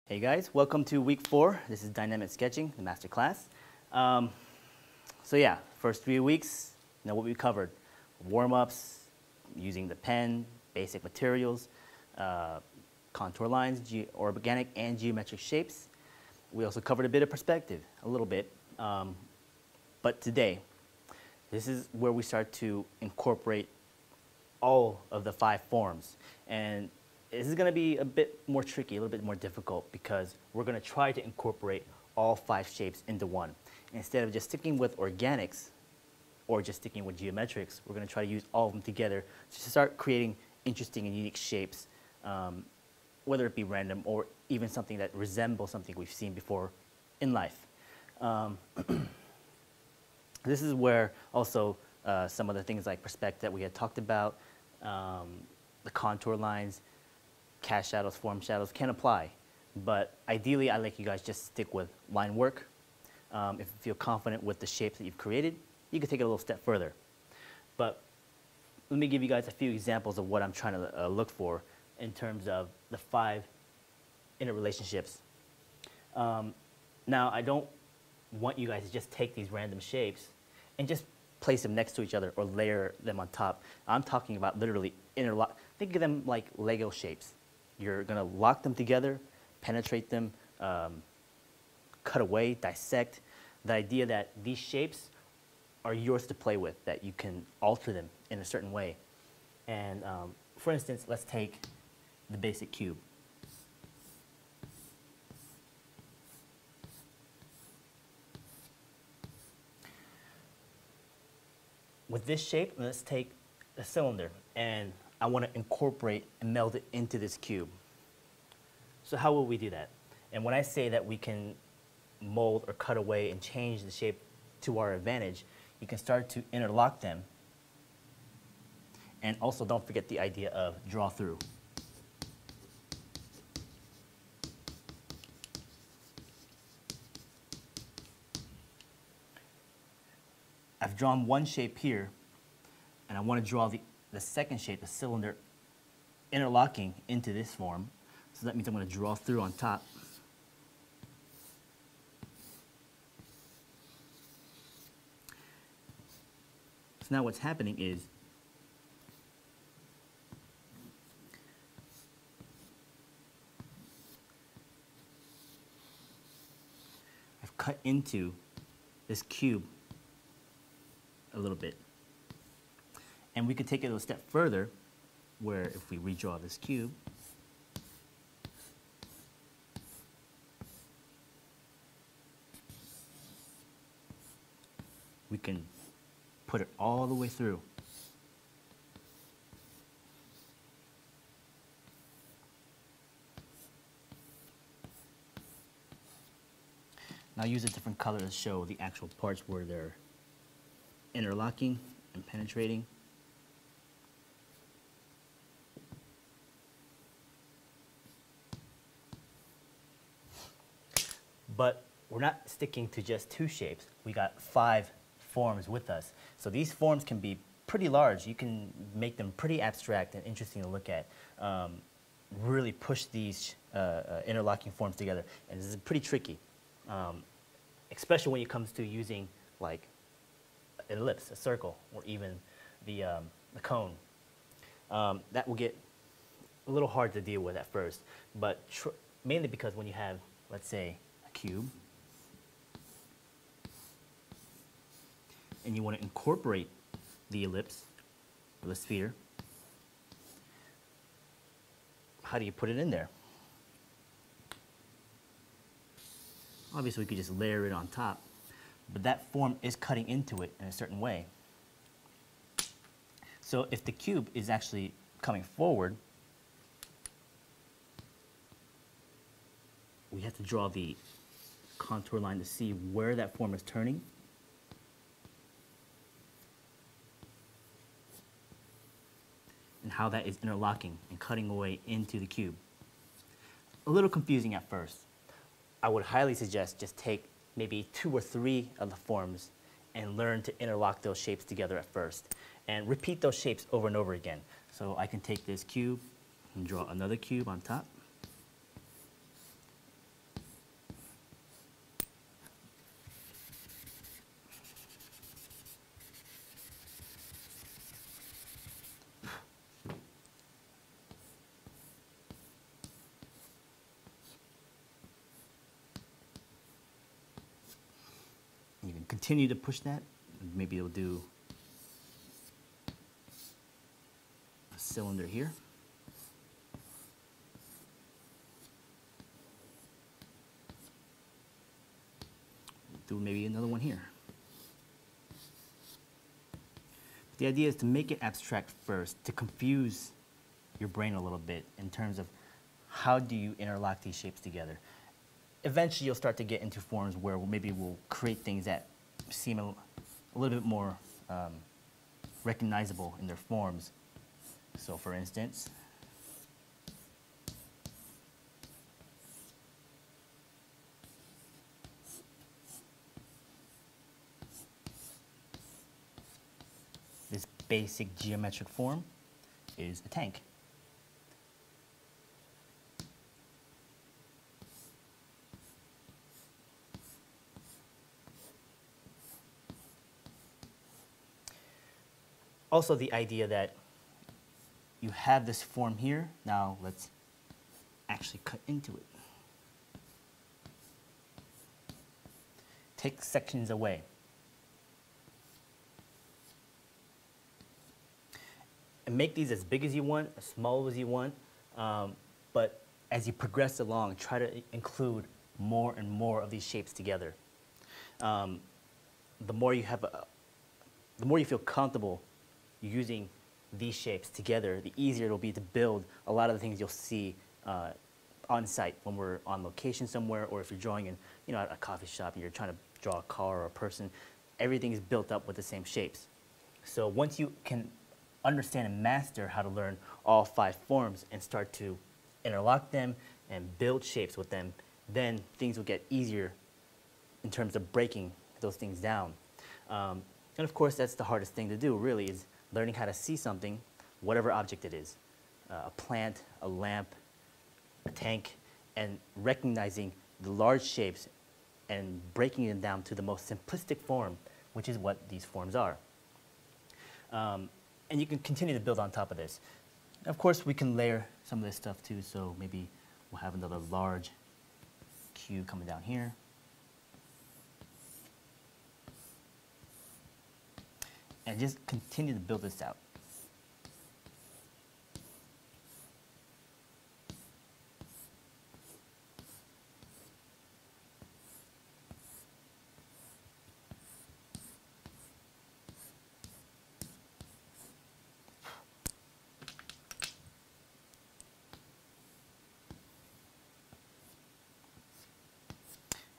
Hey guys, welcome to week 4. This is Dynamic Sketching, the master class. So yeah, first 3 weeks, you know what we covered. Warm-ups, using the pen, basic materials, contour lines, organic and geometric shapes. We also covered a bit of perspective, a little bit. But today, this is where we start to incorporate all of the 5 forms. And this is going to be a bit more tricky, a little bit more difficult, because we're going to try to incorporate all 5 shapes into one. Instead of just sticking with organics or just sticking with geometrics, we're going to try to use all of them together to start creating interesting and unique shapes, whether it be random or even something that resembles something we've seen before in life. This is where also some of the things like perspective that we had talked about, the contour lines, cast shadows, form shadows can apply. But ideally, I like you guys just stick with line work. If you feel confident with the shapes that you've created, you can take it a little step further. But let me give you guys a few examples of what I'm trying to look for in terms of the 5 interrelationships. Now, I don't want you guys to just take these random shapes and just place them next to each other or layer them on top. I'm talking about literally interlock. Think of them like Lego shapes. You're going to lock them together, penetrate them, cut away, dissect. The idea that these shapes are yours to play with, that you can alter them in a certain way. And for instance, let's take the basic cube. With this shape, let's take a cylinder, and I want to incorporate and meld it into this cube. So how will we do that? And when I say that we can mold or cut away and change the shape to our advantage, you can start to interlock them. And also don't forget the idea of draw through. I've drawn one shape here, and I want to draw the second shape, the cylinder, interlocking into this form. So that means I'm going to draw through on top. So now what's happening is I've cut into this cube a little bit. And we could take it a step further, where if we redraw this cube, we can put it all the way through. Now use a different color to show the actual parts where they're interlocking and penetrating. But we're not sticking to just 2 shapes. We got 5 forms with us. So these forms can be pretty large. You can make them pretty abstract and interesting to look at. Really push these interlocking forms together. And this is pretty tricky, especially when it comes to using like an ellipse, a circle, or even the cone. That will get a little hard to deal with at first, but mainly because when you have, let's say, a cube, and you want to incorporate the ellipse or the sphere, how do you put it in there? Obviously, we could just layer it on top, but that form is cutting into it in a certain way. So if the cube is actually coming forward, we have to draw the contour line to see where that form is turning. And how that is interlocking and cutting away into the cube. A little confusing at first. I would highly suggest just take maybe 2 or 3 of the forms and learn to interlock those shapes together at first. And repeat those shapes over and over again. So I can take this cube and draw another cube on top. continue to push that. Maybe it'll do a cylinder here. Do maybe another one here. The idea is to make it abstract first, to confuse your brain a little bit in terms of how do you interlock these shapes together. Eventually you'll start to get into forms where maybe we'll create things that seem a little bit more recognizable in their forms. So for instance, this basic geometric form is a tank. Also the idea that you have this form here, now let's actually cut into it. Take sections away. And make these as big as you want, as small as you want, but as you progress along, try to include more and more of these shapes together. The more you feel comfortable using these shapes together, the easier it'll be to build a lot of the things you'll see on site when we're on location somewhere, or if you're drawing in, at a coffee shop and you're trying to draw a car or a person. Everything is built up with the same shapes. So once you can understand and master how to learn all 5 forms and start to interlock them and build shapes with them, then things will get easier in terms of breaking those things down. And of course, that's the hardest thing to do, really, is learning how to see something, whatever object it is, a plant, a lamp, a tank, and recognizing the large shapes and breaking them down to the most simplistic form, which is what these forms are. And you can continue to build on top of this. Of course, we can layer some of this stuff too, so maybe we'll have another large cube coming down here. And just continue to build this out.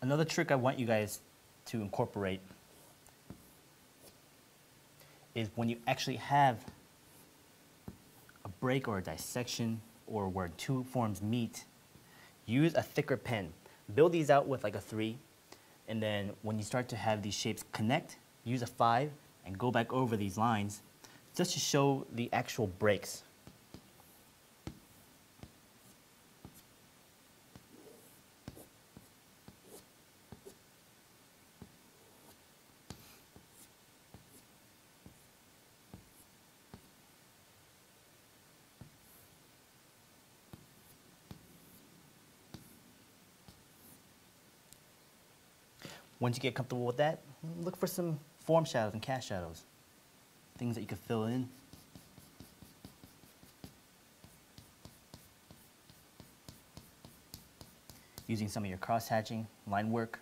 Another trick I want you guys to incorporate is when you actually have a break or a dissection or where 2 forms meet, use a thicker pen. Build these out with like a 3, and then when you start to have these shapes connect, use a 5 and go back over these lines just to show the actual breaks. Once you get comfortable with that, look for some form shadows and cast shadows, things that you can fill in. Using some of your cross-hatching, line work.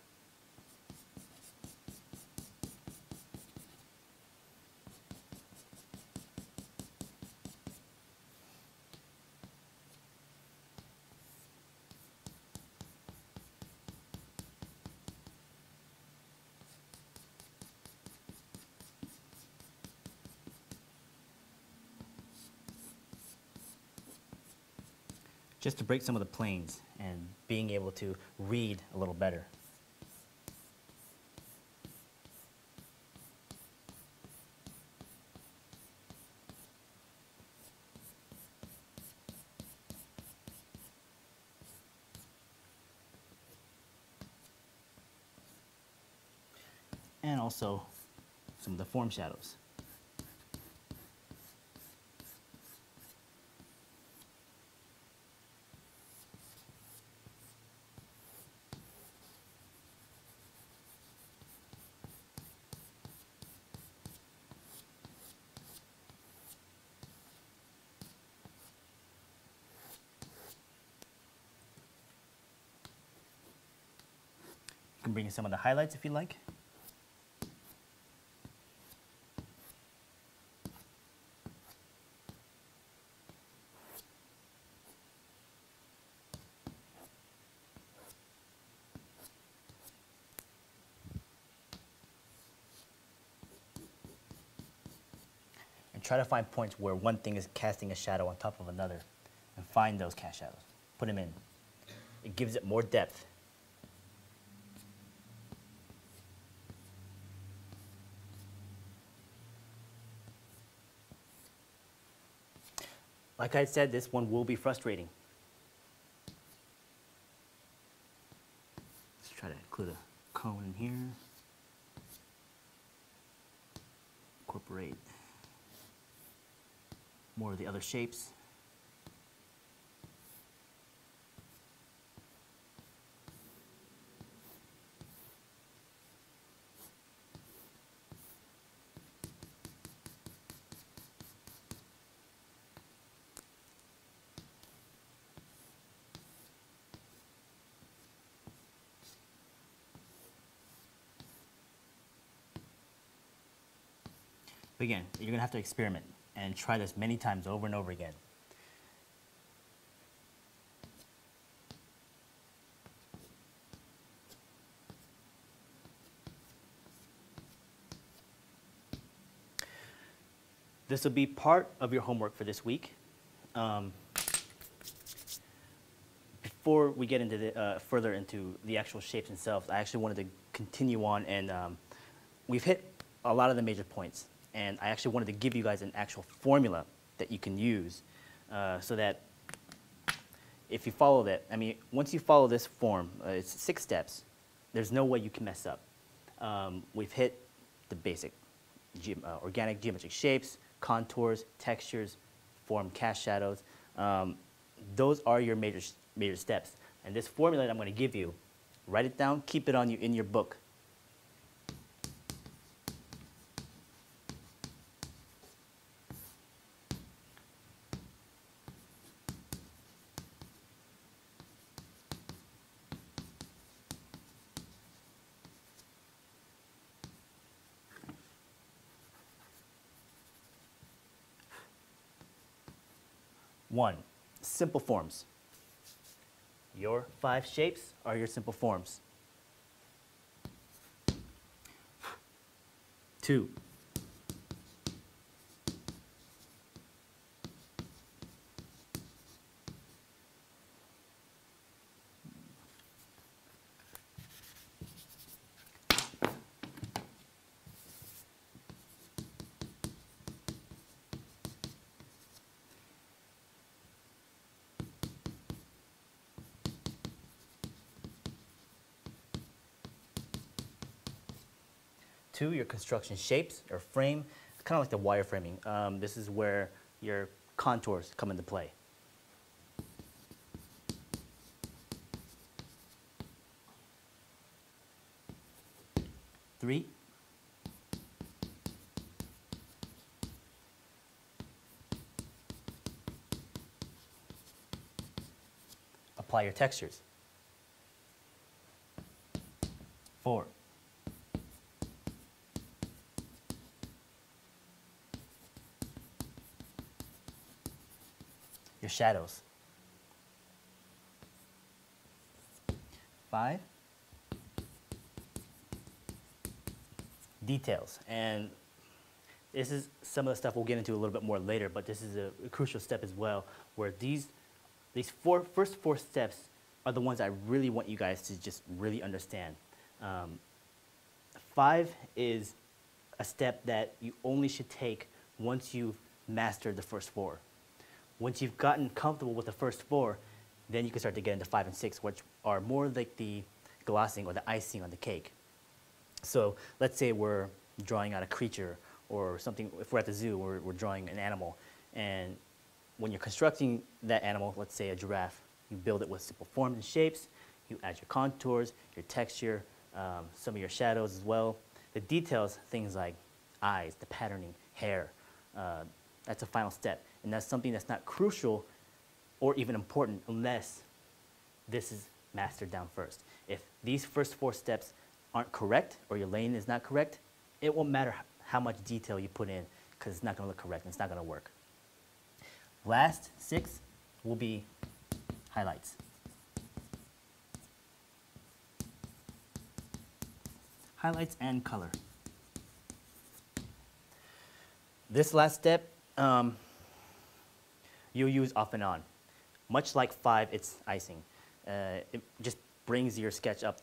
Just to break some of the planes and being able to read a little better. And also some of the form shadows. You can bring in some of the highlights if you like. And try to find points where one thing is casting a shadow on top of another, and find those cast shadows. Put them in. It gives it more depth. Like I said, this one will be frustrating. Let's try to include a cone in here. Incorporate more of the other shapes. But again, you're going to have to experiment and try this many times over and over again. This will be part of your homework for this week. Before we get into further into the actual shapes themselves, I actually wanted to continue on, and we've hit a lot of the major points. And I actually wanted to give you guys an actual formula that you can use so that if you follow that, I mean, once you follow this form, it's 6 steps, there's no way you can mess up. We've hit the basic organic geometric shapes, contours, textures, form cast shadows. Those are your major steps. And this formula that I'm going to give you, write it down, keep it on you in your book. One, simple forms. Your 5 shapes are your simple forms. 2, your construction shapes or frame. It's kind of like the wireframing. This is where your contours come into play. 3, apply your textures. 4, your shadows. 5, details. And this is some of the stuff we'll get into a little bit more later, but this is a crucial step as well, where these first 4 steps are the ones I really want you guys to just really understand. 5 is a step that you only should take once you've mastered the first 4. Once you've gotten comfortable with the first 4, then you can start to get into 5 and 6, which are more like the glossing or the icing on the cake. So let's say we're drawing out a creature or something. If we're at the zoo, we're drawing an animal. And when you're constructing that animal, let's say a giraffe, you build it with simple forms and shapes. You add your contours, your texture, some of your shadows as well. The details, things like eyes, the patterning, hair, that's a final step. And that's something that's not crucial or even important unless this is master down first. If these first 4 steps aren't correct or your lane is not correct, it won't matter how much detail you put in because it's not going to look correct and it's not going to work. Last 6 will be highlights. Highlights and color. This last step, you'll use off and on. Much like 5, it's icing. It just brings your sketch up